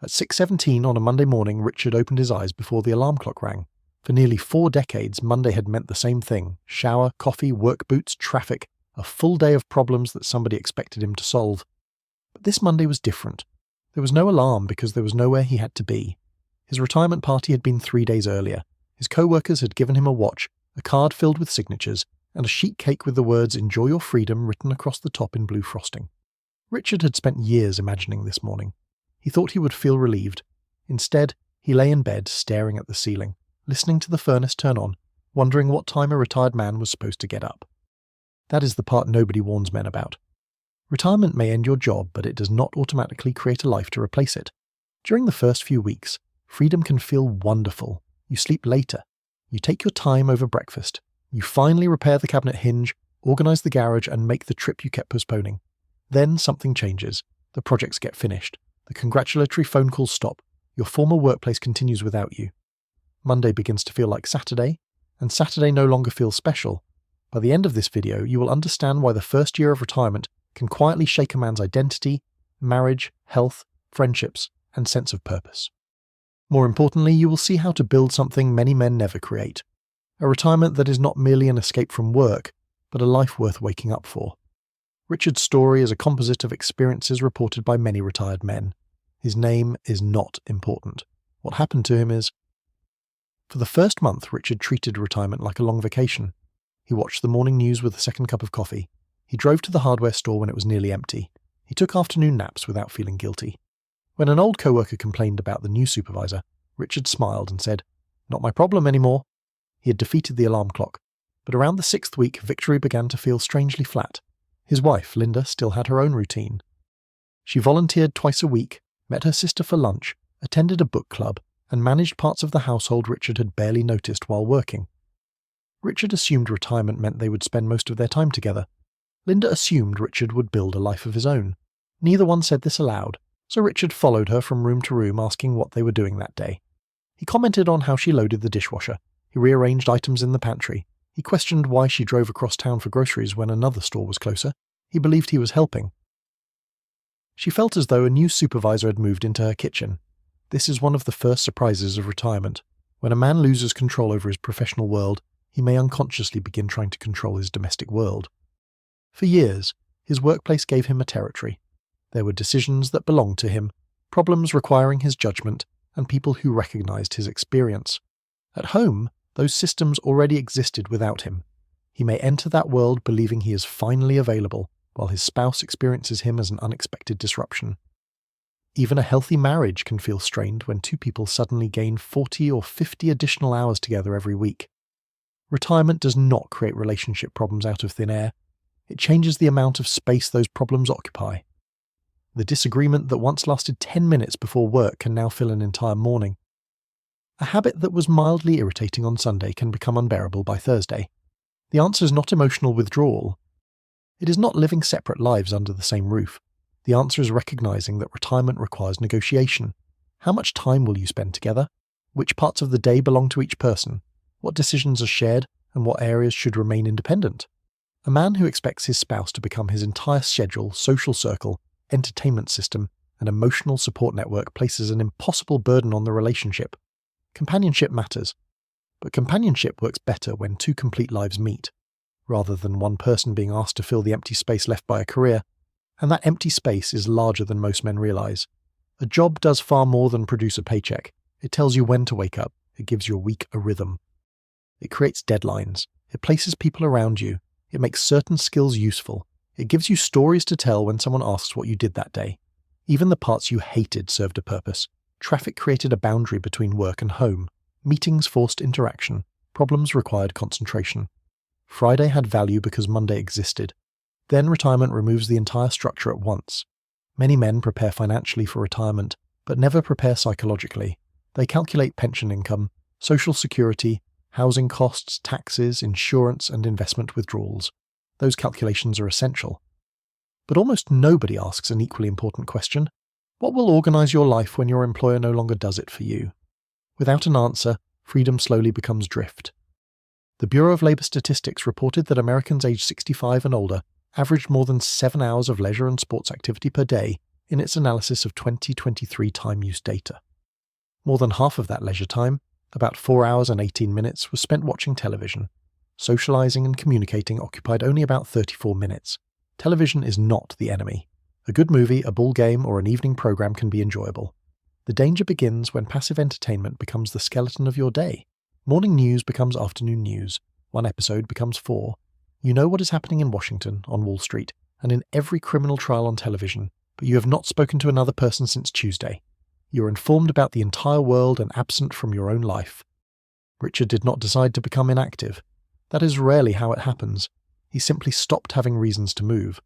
At 6:17 on a Monday morning, Richard opened his eyes before the alarm clock rang. For nearly 4 decades, Monday had meant the same thing: shower, coffee, work boots, traffic, a full day of problems that somebody expected him to solve. But this Monday was different. There was no alarm because there was nowhere he had to be. His retirement party had been 3 days earlier. His co-workers had given him a watch, a card filled with signatures, and a sheet cake with the words "Enjoy your freedom" written across the top in blue frosting. Richard had spent years imagining this morning. He thought he would feel relieved. Instead, he lay in bed staring at the ceiling, listening to the furnace turn on, wondering what time a retired man was supposed to get up. That is the part nobody warns men about. Retirement may end your job, but it does not automatically create a life to replace it. During the first few weeks, freedom can feel wonderful. You sleep later. You take your time over breakfast. You finally repair the cabinet hinge, organize the garage, and make the trip you kept postponing. Then something changes. The projects get finished. The congratulatory phone calls stop. Your former workplace continues without you. Monday begins to feel like Saturday, and Saturday no longer feels special. By the end of this video, you will understand why the first year of retirement can quietly shake a man's identity, marriage, health, friendships, and sense of purpose. More importantly, you will see how to build something many men never create. A retirement that is not merely an escape from work, but a life worth waking up for. Richard's story is a composite of experiences reported by many retired men. His name is not important. What happened to him is... For the first month, Richard treated retirement like a long vacation. He watched the morning news with a second cup of coffee. He drove to the hardware store when it was nearly empty. He took afternoon naps without feeling guilty. When an old co-worker complained about the new supervisor, Richard smiled and said, "Not my problem anymore." He had defeated the alarm clock. But around the 6th week, victory began to feel strangely flat. His wife, Linda, still had her own routine. She volunteered twice a week, met her sister for lunch, attended a book club, and managed parts of the household Richard had barely noticed while working. Richard assumed retirement meant they would spend most of their time together. Linda assumed Richard would build a life of his own. Neither one said this aloud, so Richard followed her from room to room asking what they were doing that day. He commented on how she loaded the dishwasher. He rearranged items in the pantry. He questioned why she drove across town for groceries when another store was closer. He believed he was helping. She felt as though a new supervisor had moved into her kitchen. This is one of the first surprises of retirement. When a man loses control over his professional world, he may unconsciously begin trying to control his domestic world. For years, his workplace gave him a territory. There were decisions that belonged to him, problems requiring his judgment, and people who recognized his experience. At home, those systems already existed without him. He may enter that world believing he is finally available, while his spouse experiences him as an unexpected disruption. Even a healthy marriage can feel strained when two people suddenly gain 40 or 50 additional hours together every week. Retirement does not create relationship problems out of thin air. It changes the amount of space those problems occupy. The disagreement that once lasted 10 minutes before work can now fill an entire morning. A habit that was mildly irritating on Sunday can become unbearable by Thursday. The answer is not emotional withdrawal. It is not living separate lives under the same roof. The answer is recognizing that retirement requires negotiation. How much time will you spend together? Which parts of the day belong to each person? What decisions are shared, and what areas should remain independent? A man who expects his spouse to become his entire schedule, social circle, entertainment system, and emotional support network places an impossible burden on the relationship. Companionship matters, but companionship works better when two complete lives meet, rather than one person being asked to fill the empty space left by a career, and that empty space is larger than most men realize. A job does far more than produce a paycheck. It tells you when to wake up. It gives your week a rhythm. It creates deadlines. It places people around you. It makes certain skills useful. It gives you stories to tell when someone asks what you did that day. Even the parts you hated served a purpose. Traffic created a boundary between work and home. Meetings forced interaction. Problems required concentration. Friday had value because Monday existed. Then retirement removes the entire structure at once. Many men prepare financially for retirement, but never prepare psychologically. They calculate pension income, social security, housing costs, taxes, insurance, and investment withdrawals. Those calculations are essential. But almost nobody asks an equally important question. What will organize your life when your employer no longer does it for you? Without an answer, freedom slowly becomes drift. The Bureau of Labor Statistics reported that Americans aged 65 and older averaged more than 7 hours of leisure and sports activity per day, in its analysis of 2023 time use data. More than half of that leisure time, about 4 hours and 18 minutes, was spent watching television. Socializing and communicating occupied only about 34 minutes. Television is not the enemy. A good movie, a ball game, or an evening program can be enjoyable. The danger begins when passive entertainment becomes the skeleton of your day. Morning news becomes afternoon news. One episode becomes 4. You know what is happening in Washington, on Wall Street, and in every criminal trial on television, but you have not spoken to another person since Tuesday. You are informed about the entire world and absent from your own life. Richard did not decide to become inactive. That is rarely how it happens. He simply stopped having reasons to move.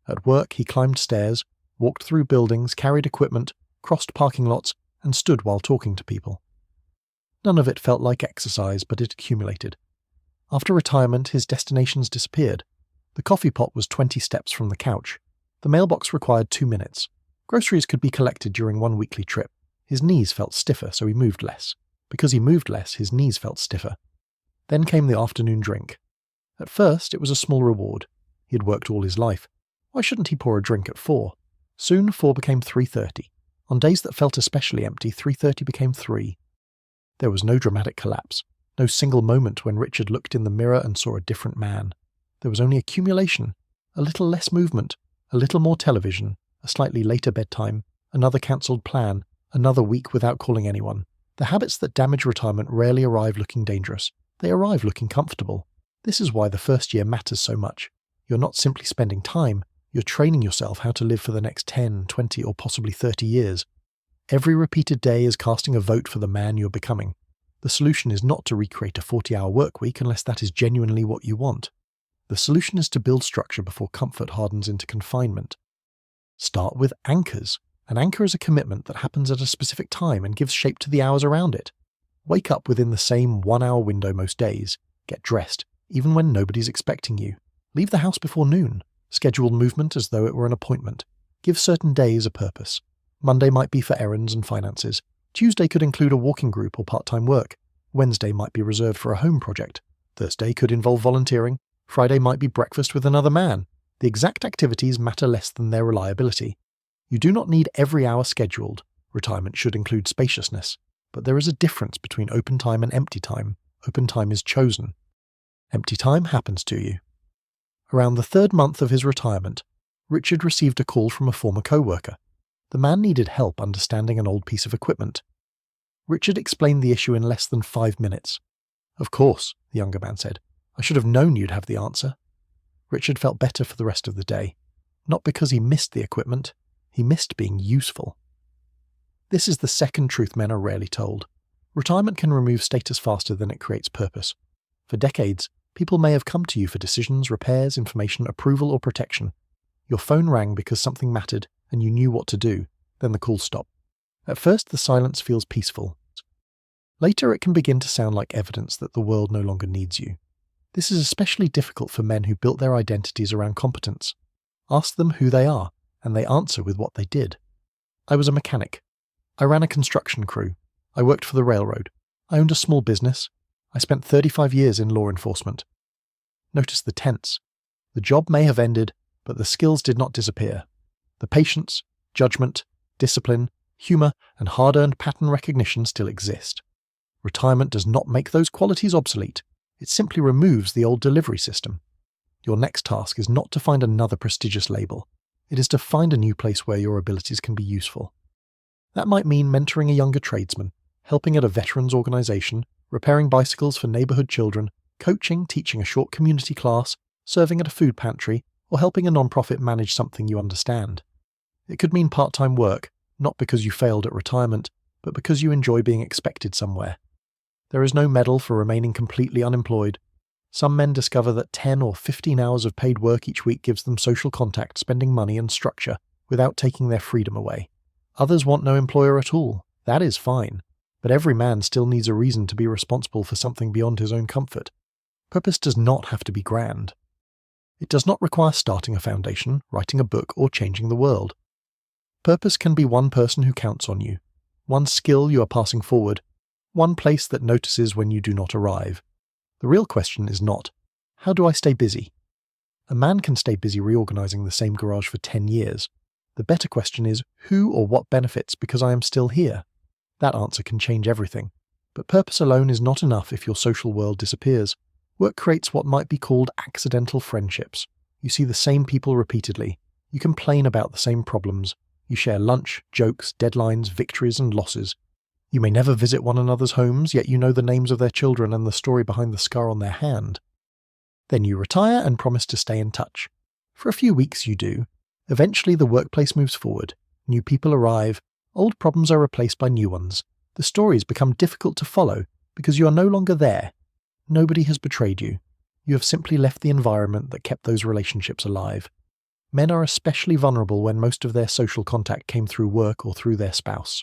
At work, he climbed stairs, walked through buildings, carried equipment, crossed parking lots, and stood while talking to people. None of it felt like exercise, but it accumulated. After retirement, his destinations disappeared. The coffee pot was 20 steps from the couch. The mailbox required 2 minutes. Groceries could be collected during one weekly trip. His knees felt stiffer, so he moved less. Because he moved less, his knees felt stiffer. Then came the afternoon drink. At first, it was a small reward. He had worked all his life. Why shouldn't he pour a drink at 4? Soon 4 became 3:30. On days that felt especially empty, 3:30 became 3. There was no dramatic collapse, no single moment when Richard looked in the mirror and saw a different man. There was only accumulation, a little less movement, a little more television, a slightly later bedtime, another cancelled plan, another week without calling anyone. The habits that damage retirement rarely arrive looking dangerous. They arrive looking comfortable. This is why the first year matters so much. You're not simply spending time, you're training yourself how to live for the next 10, 20, or possibly 30 years. Every repeated day is casting a vote for the man you're becoming. The solution is not to recreate a 40-hour work week unless that is genuinely what you want. The solution is to build structure before comfort hardens into confinement. Start with anchors. An anchor is a commitment that happens at a specific time and gives shape to the hours around it. Wake up within the same 1-hour window most days. Get dressed, even when nobody's expecting you. Leave the house before noon. Schedule movement as though it were an appointment. Give certain days a purpose. Monday might be for errands and finances. Tuesday could include a walking group or part-time work. Wednesday might be reserved for a home project. Thursday could involve volunteering. Friday might be breakfast with another man. The exact activities matter less than their reliability. You do not need every hour scheduled. Retirement should include spaciousness. But there is a difference between open time and empty time. Open time is chosen. Empty time happens to you. Around the 3rd month of his retirement, Richard received a call from a former co-worker. The man needed help understanding an old piece of equipment. Richard explained the issue in less than 5 minutes. "Of course," the younger man said. "I should have known you'd have the answer." Richard felt better for the rest of the day. Not because he missed the equipment, he missed being useful. This is the second truth men are rarely told. Retirement can remove status faster than it creates purpose. For decades, people may have come to you for decisions, repairs, information, approval, or protection. Your phone rang because something mattered and you knew what to do, then the call stopped. At first, the silence feels peaceful. Later, it can begin to sound like evidence that the world no longer needs you. This is especially difficult for men who built their identities around competence. Ask them who they are, and they answer with what they did. I was a mechanic. I ran a construction crew. I worked for the railroad. I owned a small business. I spent 35 years in law enforcement. Notice the tense. The job may have ended, but the skills did not disappear. The patience, judgment, discipline, humour, and hard-earned pattern recognition still exist. Retirement does not make those qualities obsolete. It simply removes the old delivery system. Your next task is not to find another prestigious label. It is to find a new place where your abilities can be useful. That might mean mentoring a younger tradesman, helping at a veterans organisation, repairing bicycles for neighbourhood children, coaching, teaching a short community class, serving at a food pantry, or helping a non-profit manage something you understand. It could mean part-time work, not because you failed at retirement, but because you enjoy being expected somewhere. There is no medal for remaining completely unemployed. Some men discover that 10 or 15 hours of paid work each week gives them social contact, spending money and structure, without taking their freedom away. Others want no employer at all. That is fine. But every man still needs a reason to be responsible for something beyond his own comfort. Purpose does not have to be grand. It does not require starting a foundation, writing a book, or changing the world. Purpose can be one person who counts on you, one skill you are passing forward, one place that notices when you do not arrive. The real question is not, how do I stay busy? A man can stay busy reorganizing the same garage for 10 years. The better question is, who or what benefits because I am still here? That answer can change everything. But purpose alone is not enough if your social world disappears. Work creates what might be called accidental friendships. You see the same people repeatedly. You complain about the same problems. You share lunch, jokes, deadlines, victories and losses. You may never visit one another's homes, yet you know the names of their children and the story behind the scar on their hand. Then you retire and promise to stay in touch. For a few weeks you do. Eventually the workplace moves forward. New people arrive. Old problems are replaced by new ones. The stories become difficult to follow because you are no longer there. Nobody has betrayed you. You have simply left the environment that kept those relationships alive. Men are especially vulnerable when most of their social contact came through work or through their spouse.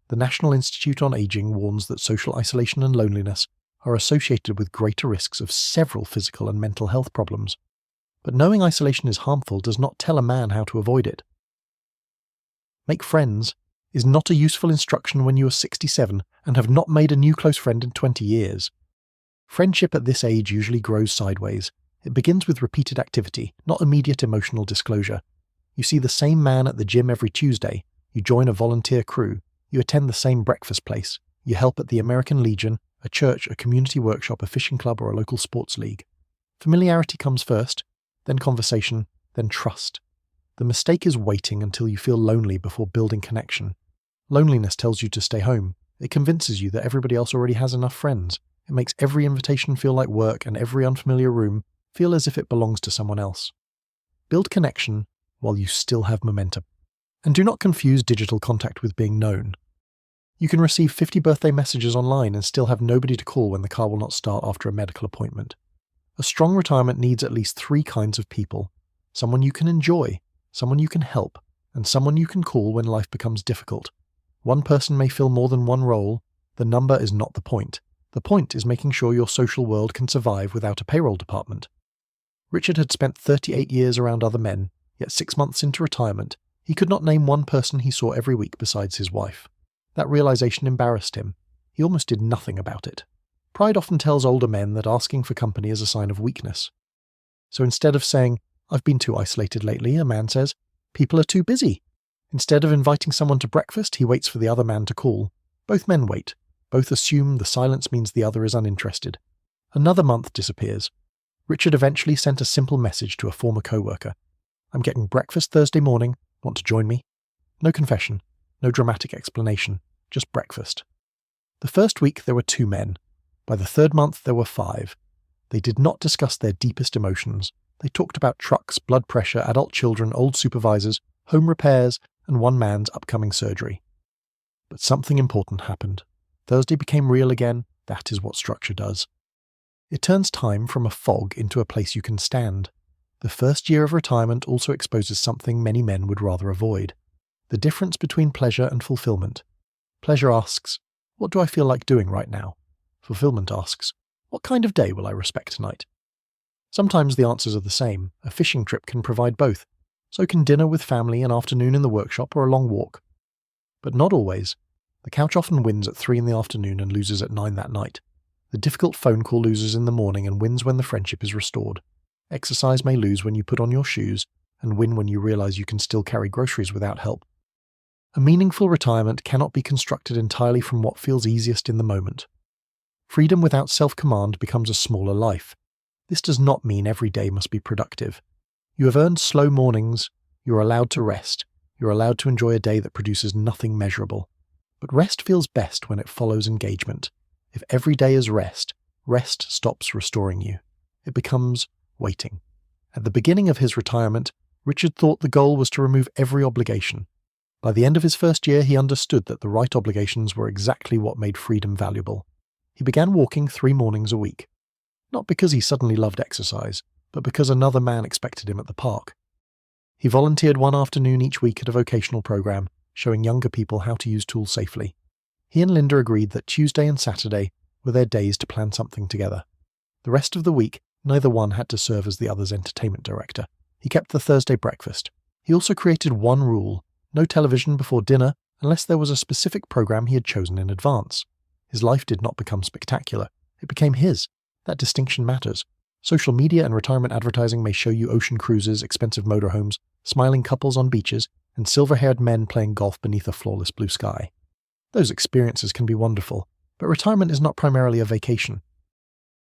The National Institute on Aging warns that social isolation and loneliness are associated with greater risks of several physical and mental health problems. But knowing isolation is harmful does not tell a man how to avoid it. Make friends is not a useful instruction when you are 67 and have not made a new close friend in 20 years. Friendship at this age usually grows sideways. It begins with repeated activity, not immediate emotional disclosure. You see the same man at the gym every Tuesday. You join a volunteer crew. You attend the same breakfast place. You help at the American Legion, a church, a community workshop, a fishing club, or a local sports league. Familiarity comes first, then conversation, then trust. The mistake is waiting until you feel lonely before building connection. Loneliness tells you to stay home. It convinces you that everybody else already has enough friends. It makes every invitation feel like work and every unfamiliar room feel as if it belongs to someone else. Build connection while you still have momentum. And do not confuse digital contact with being known. You can receive 50 birthday messages online and still have nobody to call when the car will not start after a medical appointment. A strong retirement needs at least 3 kinds of people. Someone you can enjoy, someone you can help, and someone you can call when life becomes difficult. One person may fill more than one role. The number is not the point. The point is making sure your social world can survive without a payroll department. Richard had spent 38 years around other men, yet 6 months into retirement, he could not name one person he saw every week besides his wife. That realization embarrassed him. He almost did nothing about it. Pride often tells older men that asking for company is a sign of weakness. So instead of saying, "I've been too isolated lately," a man says, "People are too busy." Instead of inviting someone to breakfast, he waits for the other man to call. Both men wait. Both assume the silence means the other is uninterested. Another month disappears. Richard eventually sent a simple message to a former co-worker. "I'm getting breakfast Thursday morning. Want to join me?" No confession. No dramatic explanation. Just breakfast. The first week there were 2 men. By the 3rd month there were 5. They did not discuss their deepest emotions. They talked about trucks, blood pressure, adult children, old supervisors, home repairs, and one man's upcoming surgery. But something important happened. Thursday became real again. That is what structure does. It turns time from a fog into a place you can stand. The first year of retirement also exposes something many men would rather avoid. The difference between pleasure and fulfillment. Pleasure asks, "What do I feel like doing right now?" Fulfillment asks, "What kind of day will I respect tonight?" Sometimes the answers are the same. A fishing trip can provide both. So can dinner with family, an afternoon in the workshop, or a long walk. But not always. The couch often wins at 3 in the afternoon and loses at 9 that night. The difficult phone call loses in the morning and wins when the friendship is restored. Exercise may lose when you put on your shoes and win when you realize you can still carry groceries without help. A meaningful retirement cannot be constructed entirely from what feels easiest in the moment. Freedom without self-command becomes a smaller life. This does not mean every day must be productive. You have earned slow mornings. You are allowed to rest. You are allowed to enjoy a day that produces nothing measurable. But rest feels best when it follows engagement. If every day is rest, rest stops restoring you. It becomes waiting. At the beginning of his retirement, Richard thought the goal was to remove every obligation. By the end of his first year, he understood that the right obligations were exactly what made freedom valuable. He began walking 3 mornings a week. Not because he suddenly loved exercise, but because another man expected him at the park. He volunteered one afternoon each week at a vocational program, showing younger people how to use tools safely. He and Linda agreed that Tuesday and Saturday were their days to plan something together. The rest of the week, neither one had to serve as the other's entertainment director. He kept the Thursday breakfast. He also created one rule: no television before dinner unless there was a specific program he had chosen in advance. His life did not become spectacular. It became his. That distinction matters. Social media and retirement advertising may show you ocean cruises, expensive motorhomes, smiling couples on beaches, and and silver-haired men playing golf beneath a flawless blue sky. Those experiences can be wonderful, but retirement is not primarily a vacation.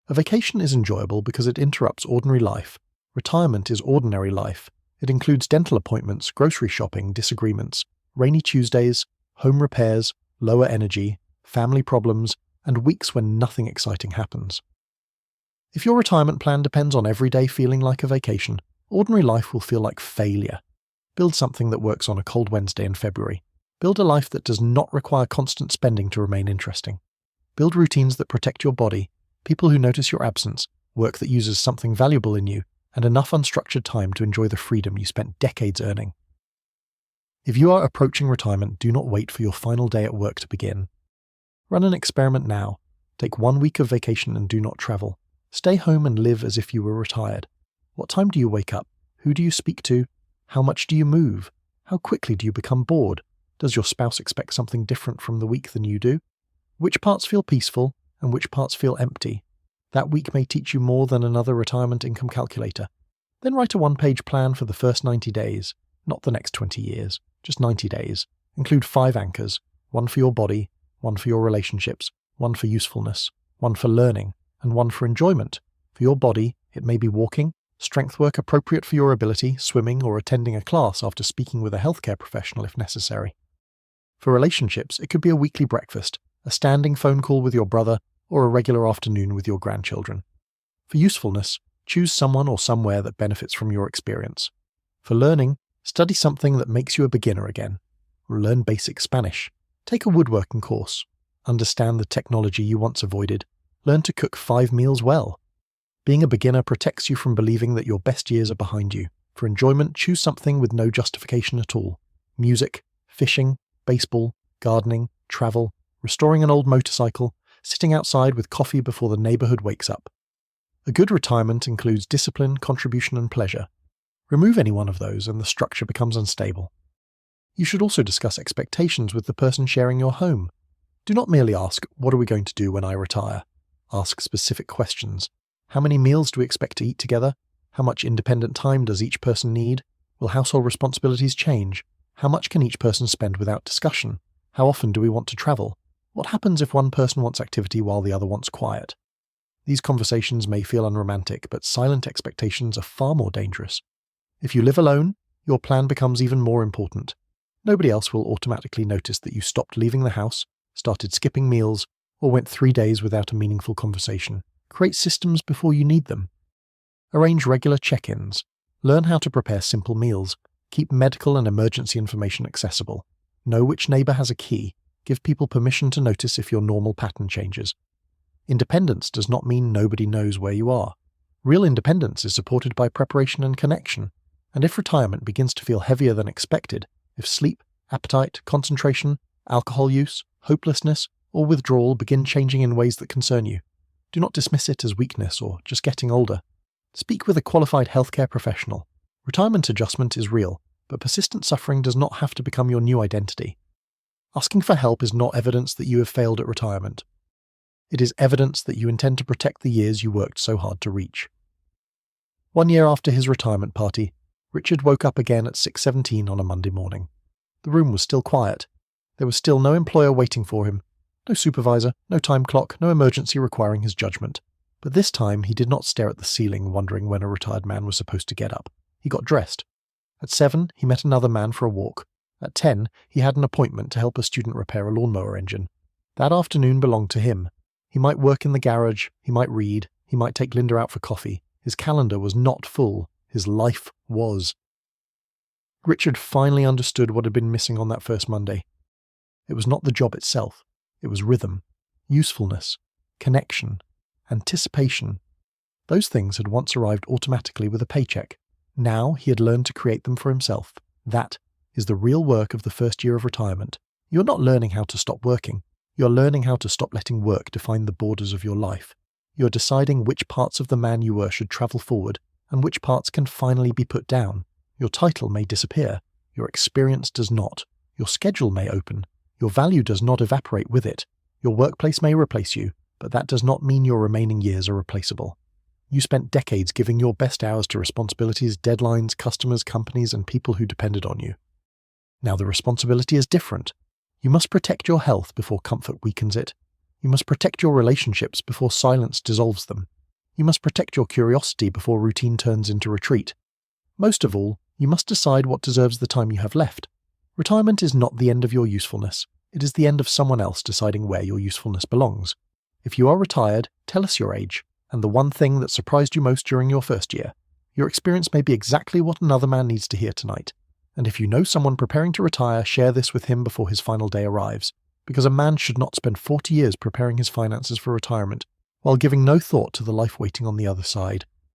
A vacation is enjoyable because it interrupts ordinary life. Retirement is ordinary life. It includes dental appointments, grocery shopping, disagreements, rainy Tuesdays, home repairs, lower energy, family problems, and weeks when nothing exciting happens. If your retirement plan depends on every day feeling like a vacation, ordinary life will feel like failure. Build something that works on a cold Wednesday in February. Build a life that does not require constant spending to remain interesting. Build routines that protect your body, people who notice your absence, work that uses something valuable in you, and enough unstructured time to enjoy the freedom you spent decades earning. If you are approaching retirement, do not wait for your final day at work to begin. Run an experiment now. Take 1 week of vacation and do not travel. Stay home and live as if you were retired. What time do you wake up? Who do you speak to? How much do you move? How quickly do you become bored? Does your spouse expect something different from the week than you do? Which parts feel peaceful and which parts feel empty? That week may teach you more than another retirement income calculator. Then write a one-page plan for the first 90 days, not the next 20 years, just 90 days. Include 5 anchors, 1 for your body, 1 for your relationships, 1 for usefulness, 1 for learning, and 1 for enjoyment. For your body, it may be walking, strength work appropriate for your ability, swimming, or attending a class after speaking with a healthcare professional if necessary. For relationships, it could be a weekly breakfast, a standing phone call with your brother, or a regular afternoon with your grandchildren. For usefulness, choose someone or somewhere that benefits from your experience. For learning, study something that makes you a beginner again. Learn basic Spanish. Take a woodworking course. Understand the technology you once avoided. Learn to cook 5 meals well. Being a beginner protects you from believing that your best years are behind you. For enjoyment, choose something with no justification at all. Music, fishing, baseball, gardening, travel, restoring an old motorcycle, sitting outside with coffee before the neighborhood wakes up. A good retirement includes discipline, contribution, and pleasure. Remove any one of those and the structure becomes unstable. You should also discuss expectations with the person sharing your home. Do not merely ask, "What are we going to do when I retire?" Ask specific questions. How many meals do we expect to eat together? How much independent time does each person need? Will household responsibilities change? How much can each person spend without discussion? How often do we want to travel? What happens if one person wants activity while the other wants quiet? These conversations may feel unromantic, but silent expectations are far more dangerous. If you live alone, your plan becomes even more important. Nobody else will automatically notice that you stopped leaving the house, started skipping meals, or went 3 days without a meaningful conversation. Create systems before you need them. Arrange regular check-ins. Learn how to prepare simple meals. Keep medical and emergency information accessible. Know which neighbor has a key. Give people permission to notice if your normal pattern changes. Independence does not mean nobody knows where you are. Real independence is supported by preparation and connection. And if retirement begins to feel heavier than expected, if sleep, appetite, concentration, alcohol use, hopelessness, or withdrawal begin changing in ways that concern you, do not dismiss it as weakness or just getting older. Speak with a qualified healthcare professional. Retirement adjustment is real, but persistent suffering does not have to become your new identity. Asking for help is not evidence that you have failed at retirement. It is evidence that you intend to protect the years you worked so hard to reach. 1 year after his retirement party, Richard woke up again at 6:17 on a Monday morning. The room was still quiet. There was still no employer waiting for him, no supervisor, no time clock, no emergency requiring his judgment. But this time he did not stare at the ceiling wondering when a retired man was supposed to get up. He got dressed. At 7, he met another man for a walk. At 10, he had an appointment to help a student repair a lawnmower engine. That afternoon belonged to him. He might work in the garage, he might read, he might take Linda out for coffee. His calendar was not full. His life was. Richard finally understood what had been missing on that first Monday. It was not the job itself. It was rhythm, usefulness, connection, anticipation. Those things had once arrived automatically with a paycheck. Now he had learned to create them for himself. That is the real work of the first year of retirement. You're not learning how to stop working. You're learning how to stop letting work define the borders of your life. You're deciding which parts of the man you were should travel forward and which parts can finally be put down. Your title may disappear. Your experience does not. Your schedule may open. Your value does not evaporate with it. Your workplace may replace you, but that does not mean your remaining years are replaceable. You spent decades giving your best hours to responsibilities, deadlines, customers, companies, and people who depended on you. Now the responsibility is different. You must protect your health before comfort weakens it. You must protect your relationships before silence dissolves them. You must protect your curiosity before routine turns into retreat. Most of all, you must decide what deserves the time you have left. Retirement is not the end of your usefulness. It is the end of someone else deciding where your usefulness belongs. If you are retired, tell us your age, and the one thing that surprised you most during your first year. Your experience may be exactly what another man needs to hear tonight. And if you know someone preparing to retire, share this with him before his final day arrives, because a man should not spend 40 years preparing his finances for retirement, while giving no thought to the life waiting on the other side.